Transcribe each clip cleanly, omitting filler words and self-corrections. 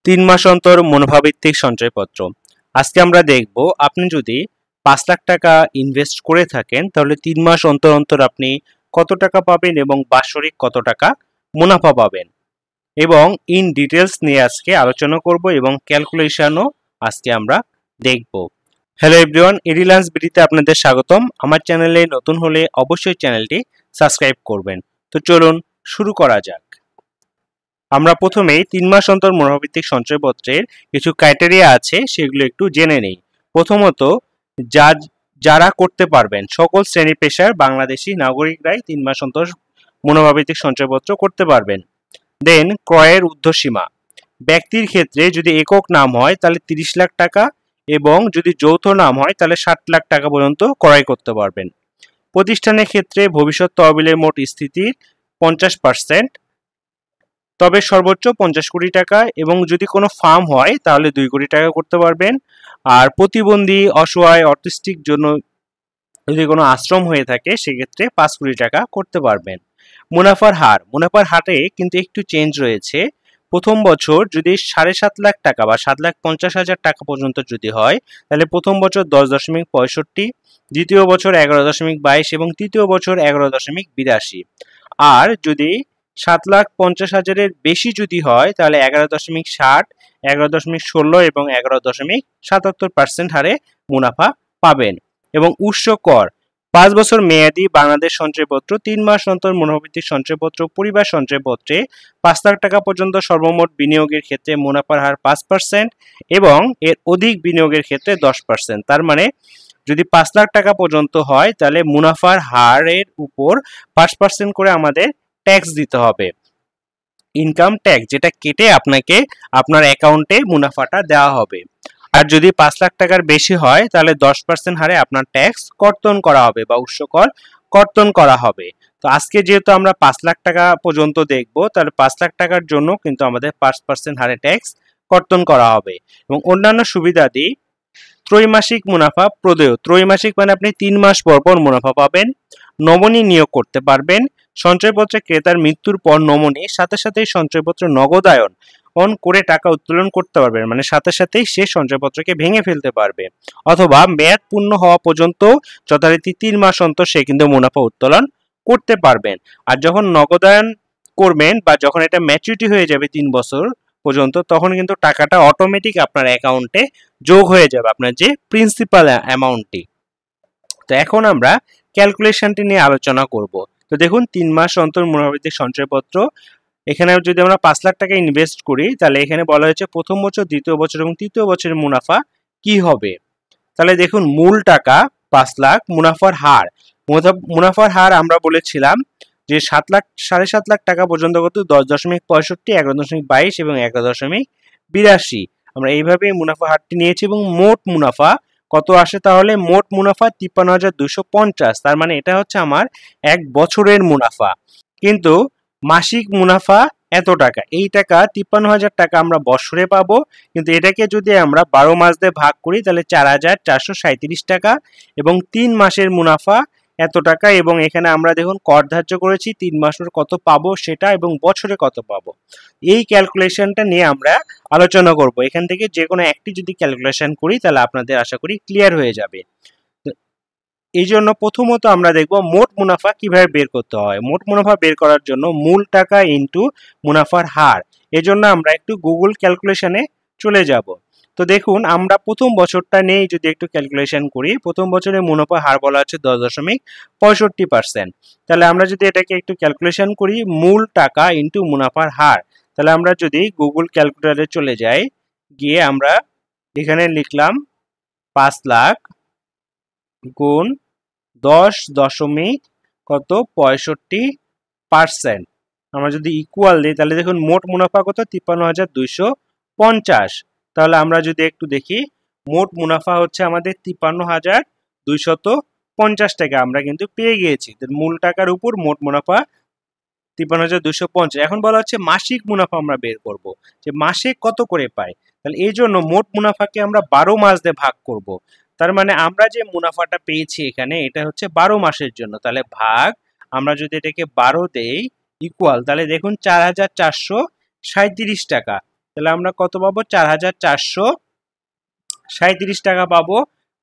3 মাস অন্তর মুনাফাভিত্তিক সঞ্চয়পত্র। আজকে আমরা দেখব আপনি যদি 5 লাখ টাকা ইনভেস্ট করে থাকেন তাহলে 3 মাস অন্তর অন্তর আপনি কত টাকা পাবেন এবং বাৎসরিক কত টাকা মুনাফা পাবেন এবং ইন ডিটেলস নিয়ে আজকে আলোচনা করব এবং ক্যালকুলেশনও আজকে আমরা দেখব। হ্যালো এভরিওয়ান, রিলায়েন্স বিডিতে আপনাদের স্বাগতম। আমার চ্যানেলে নতুন হলে অবশ্যই চ্যানেলটি সাবস্ক্রাইব করবেন। তো চলুন শুরু করা যাক। আমরা প্রথমেই 3 মাস অন্তর মুনাফাভিত্তিক সঞ্চয়পত্রের কিছু ক্রাইটেরিয়া আছে সেগুলো একটু জেনে নেই। প্রথমত, যারা করতে পারবেন, সকল শ্রেণী পেশার বাংলাদেশি নাগরিকরাই 3 মাস অন্তর মুনাফাভিত্তিক সঞ্চয়পত্র করতে পারবেন। দেন ক্রয়ের ঊর্ধ্বসীমা, ব্যক্তির ক্ষেত্রে যদি একক নাম হয় তাহলে 30 লাখ টাকা এবং যদি যৌথ নাম হয় তাহলে 60 লাখ টাকা পর্যন্ত ক্রয় করতে পারবেন। প্রতিষ্ঠানের ক্ষেত্রে ভবিষ্যৎ তহবিলের মোট স্থিতির 50%, তবে সর্বোচ্চ 50 কোটি টাকা, এবং যদি কোনো ফার্ম হয় তাহলে 2 কোটি টাকা করতে পারবেন। আর প্রতিবন্ধী, অসহায়, অটিস্টিক জন্য যদি কোনো আশ্রম হয়ে থাকে সেক্ষেত্রে 5 কোটি টাকা করতে পারবেন। মুনাফার হারে কিন্তু একটু চেঞ্জ রয়েছে। প্রথম বছর যদি 7.5 লাখ টাকা বা 7,50,000 টাকা পর্যন্ত যদি হয় তাহলে প্রথম বছর 10.65, দ্বিতীয় বছর 11.22 এবং তৃতীয় বছর 11.82। আর যদি 7,50,000-এর বেশি যদি হয় তাহলে 11.60, 11.16 এবং 11.77% হারে মুনাফা পাবেন। এবং উৎস কর, 5 বছর মেয়াদি বাংলাদেশ সঞ্চয়পত্র, 3 মাস অন্তর মুনাফাভিত্তিক সঞ্চয়পত্র, পরিবার সঞ্চয়পত্রে 5 লাখ টাকা পর্যন্ত সর্বমোট বিনিয়োগের ক্ষেত্রে মুনাফার হার 5% এবং এর অধিক বিনিয়োগের ক্ষেত্রে 10%। তার মানে যদি 5 লাখ টাকা পর্যন্ত হয় তাহলে মুনাফার হারের উপর 5% করে আমাদের ট্যাক্স দিতে হবে, ইনকাম ট্যাক্স, যেটা কেটে আপনাকে আপনার অ্যাকাউন্টে মুনাফাটা দেওয়া হবে। আর যদি 5 লাখ টাকার বেশি হয় তাহলে 10% হারে আপনার ট্যাক্স কর্তন করা হবে বা উৎস কর কর্তন করা হবে। তো আজকে যেহেতু আমরা 5 লাখ টাকা পর্যন্ত দেখব তাহলে 5 লাখ টাকার জন্য কিন্তু আমাদের 5% হারে ট্যাক্স কর্তন করা হবে। এবং অন্যান্য সুবিধাদি, ত্রৈমাসিক মুনাফা প্রদেয়, ত্রৈমাসিক মানে আপনি 3 মাস পর পর মুনাফা পাবেন। নমনী নিয়োগ করতে পারবেন। সঞ্চয়পত্রে ক্রেতার মৃত্যুর পর নমনী সাথে সাথেই সঞ্চয়পত্র নগদায়ন করে টাকা উত্তোলন করতে পারবেন, মানে সাথে সাথেই সে সঞ্চয়পত্রকে ভেঙে ফেলতে পারবে, অথবা মেয়াদ পূর্ণ হওয়া পর্যন্ত যথারীতি 3 মাস অন্তর সে কিন্তু মুনাফা উত্তোলন করতে পারবেন। আর যখন নগদায়ন করবেন বা যখন এটা ম্যাচুরিটি হয়ে যাবে 3 বছর পর্যন্ত, তখন কিন্তু টাকাটা অটোমেটিক আপনার অ্যাকাউন্টে যোগ হয়ে যাবে, আপনার যে প্রিন্সিপাল অ্যামাউন্টটি। তো এখন আমরা ক্যালকুলেশনটি নিয়ে আলোচনা করব। তো দেখুন, 3 মাস অন্তর মুনাফাভিত্তিক সঞ্চয়পত্র, এখানে যদি আমরা 5 লাখ টাকা ইনভেস্ট করি তাহলে এখানে বলা হয়েছে প্রথম বছর, দ্বিতীয় বছর এবং তৃতীয় বছরের মুনাফা কি হবে। তাহলে দেখুন, মূল টাকা 5 লাখ, মুনাফার হার আমরা বলেছিলাম যে 7,5 লাখ টাকা পর্যন্ত কত 10.65, 11.22 এবং 11.82। আমরা এইভাবে মুনাফা হারটি নিয়েছি এবং মোট মুনাফা কত আসে, তাহলে মোট মুনাফা 53,250। তার মানে এটা হচ্ছে আমার 1 বছরের মুনাফা। কিন্তু মাসিক মুনাফা এত টাকা, এই টাকা 53,000 টাকা আমরা বছরে পাবো, কিন্তু এটাকে যদি আমরা 12 মাস দিয়ে ভাগ করি তাহলে 4,437 টাকা এবং 3 মাসের মুনাফা এত টাকা। এবং এখানে আমরা দেখুন কর ধার্য করেছি 3 মাসের কত পাবো সেটা এবং বছরে কত পাবো। এই ক্যালকুলেশনটা নিয়ে আমরা আলোচনা করব। এখান থেকে যে কোনো একটি যদি ক্যালকুলেশন করি তাহলে আপনাদের আশা করি ক্লিয়ার হয়ে যাবে। এই জন্য প্রথমত আমরা দেখব মোট মুনাফা কিভাবে বের করতে হয়। মোট মুনাফা বের করার জন্য মূল টাকা ইনটু মুনাফার হার, এজন্য আমরা একটু গুগল ক্যালকুলেশনে চলে যাব। তো দেখুন, আমরা প্রথম বছরটা নিয়ে যদি একটু ক্যালকুলেশন করি, প্রথম বছরের মুনাফা হার বলা আছে 10.65%। তাহলে আমরা যদি এটাকে একটু ক্যালকুলেশন করি, মূল টাকা ইনটু মুনাফার হার, তাহলে আমরা যদি গুগল ক্যালকুলেটরে চলে যাই, গিয়ে আমরা এখানে লিখলাম 5 লাখ গুণ 10.65%। আমরা যদি ইকুয়াল দিই তাহলে দেখুন মোট মুনাফা কত 53,250। তাহলে আমরা যদি একটু দেখি, মোট মুনাফা হচ্ছে আমাদের 53,250 টাকা আমরা কিন্তু পেয়ে গিয়েছি। মূল টাকার উপর মোট মুনাফা 53,250। এখন বলা হচ্ছে মাসিক মুনাফা আমরা বের করব, যে মাসে কত করে পাই। তাহলে এই জন্য মোট মুনাফাকে আমরা 12 মাস দিয়ে ভাগ করব। তার মানে আমরা যে মুনাফাটা পেয়েছি এখানে এটা হচ্ছে 12 মাসের জন্য। তাহলে ভাগ, আমরা যদি এটাকে 12 দেই ইকুয়াল, তাহলে দেখুন 4,437 টাকা। তাহলে আমরা কত পাবো? 4,437 টাকা পাবো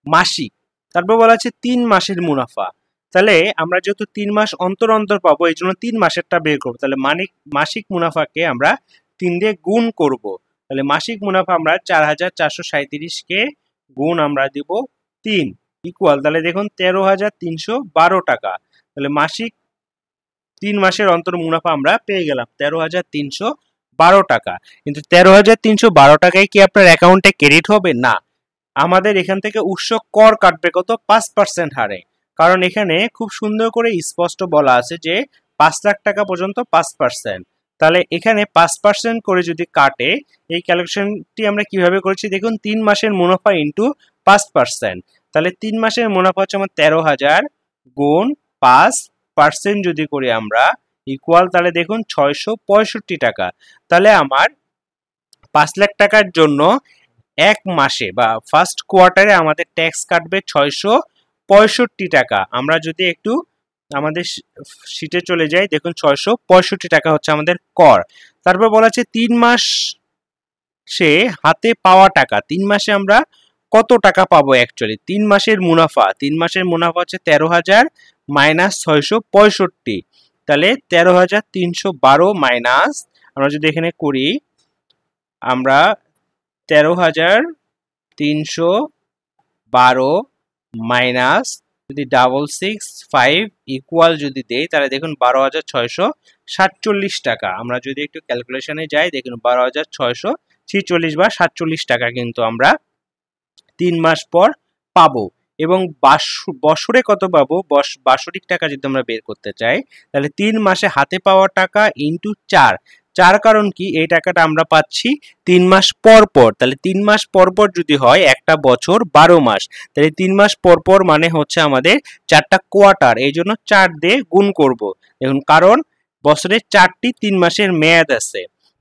মাসিক। তারপর বলা আছে 3 মাসের মুনাফা। তাহলে আমরা যেহেতু 3 মাস অন্তর অন্তর পাবো, এই জন্য 3 মাসেরটা বের করবো। তাহলে মাসিক মুনাফাকে আমরা 3 দিয়ে গুণ করব। তাহলে মাসিক মুনাফা আমরা 4,437 কে গুণ আমরা দিব 3 ইকুয়াল, তাহলে দেখুন 13,312 টাকা। তাহলে মাসিক 3 মাসের অন্তর মুনাফা আমরা পেয়ে গেলাম 13,312 টাকা। কিন্তু 13,312 টাকায় কি আপনার অ্যাকাউন্টে ক্রেডিট হবে? না, আমাদের এখান থেকে উৎস কর কাটবে কত? 5% হারে। কারণ এখানে খুব সুন্দর করে স্পষ্ট বলা আছে যে 5 লাখ টাকা পর্যন্ত 5%। তাহলে এখানে 5% করে যদি কাটে, এই ক্যালকুলেশনটি আমরা কিভাবে করেছি দেখুন, 3 মাসের মুনাফা ইন্টু 5%। তাহলে 3 মাসের মুনাফা হচ্ছে আমার 13,000 গুণ 5% যদি করি আমরা ইকুয়াল, তাহলে দেখুন 665 টাকা। তাহলে আমার 5 লাখ টাকার জন্য এক মাসে বা ফার্স্ট কোয়ার্টারে আমাদের ট্যাক্স কাটবে 665 টাকা। আমরা যদি একটু আমাদের শিটে চলে যাই, দেখুন 665 টাকা হচ্ছে আমাদের কর। তারপর বলা আছে 3 মাসে হাতে পাওয়া টাকা। 3 মাসে আমরা কত টাকা পাবো অ্যাকচুয়ালি? 3 মাসের মুনাফা, 3 মাসের মুনাফা হচ্ছে 13,000 মাইনাস 665। তাহলে 13,312 মাইনাস, আমরা যদি এখানে করি, আমরা 13,312 মাইনাস যদি 665 ইকুয়াল যদি দেই, তাহলে দেখুন 12,647 টাকা। আমরা যদি একটু ক্যালকুলেশনে যাই, দেখুন 12,646 বা 47 টাকা কিন্তু আমরা 3 মাস পর পাবো। এবং বছরে কত পাবো? বাৎসরিক টাকা যদি আমরা বের করতে চাই, তাহলে 3 মাসে হাতে পাওয়া টাকা ইন্টু 4। কারণ কি, এই টাকাটা আমরা পাচ্ছি 3 মাস পর পর। তাহলে 3 মাস পর পর যদি হয়, একটা বছর 12 মাস, তাহলে 3 মাস পর পর মানে হচ্ছে আমাদের 4টা কোয়ার্টার, এই জন্য 4 দিয়ে গুণ করব। দেখুন, কারণ বছরে 4টি 3 মাসের মেয়াদ আছে।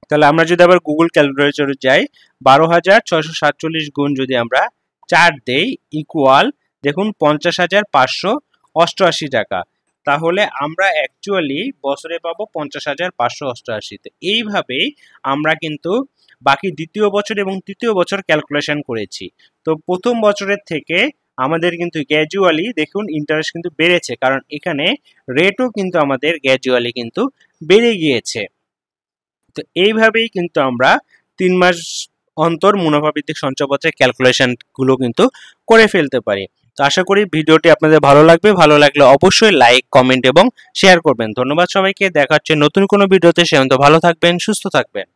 তাহলে আমরা যদি আবার গুগল ক্যালকুলেটরে যাই, 12,647 গুণ যদি আমরা 4 দেই ইকুয়াল, দেখুন 50,588 টাকা। তাহলে আমরা অ্যাকচুয়ালি বছরে পাবো 50,588। এইভাবেই আমরা কিন্তু বাকি দ্বিতীয় বছর এবং তৃতীয় বছর ক্যালকুলেশন করেছি। তো প্রথম বছরের থেকে আমাদের কিন্তু গ্র্যাজুয়ালি দেখুন ইন্টারেস্ট কিন্তু বেড়েছে, কারণ এখানে রেটও কিন্তু আমাদের গ্র্যাজুয়ালি কিন্তু বেড়ে গিয়েছে। তো এইভাবেই কিন্তু আমরা 3 মাস অন্তর মুনাফা ভিত্তিক সঞ্চয়পত্রের ক্যালকুলেশনগুলো কিন্তু করে ফেলতে পারি। তো আশা করি ভিডিওটি আপনাদের ভালো লাগবে। ভালো লাগলে অবশ্যই লাইক, কমেন্ট এবং শেয়ার করবেন। ধন্যবাদ সবাইকে। দেখা হচ্ছে নতুন কোনো ভিডিওতে। সে পর্যন্ত ভালো থাকবেন, সুস্থ থাকবেন।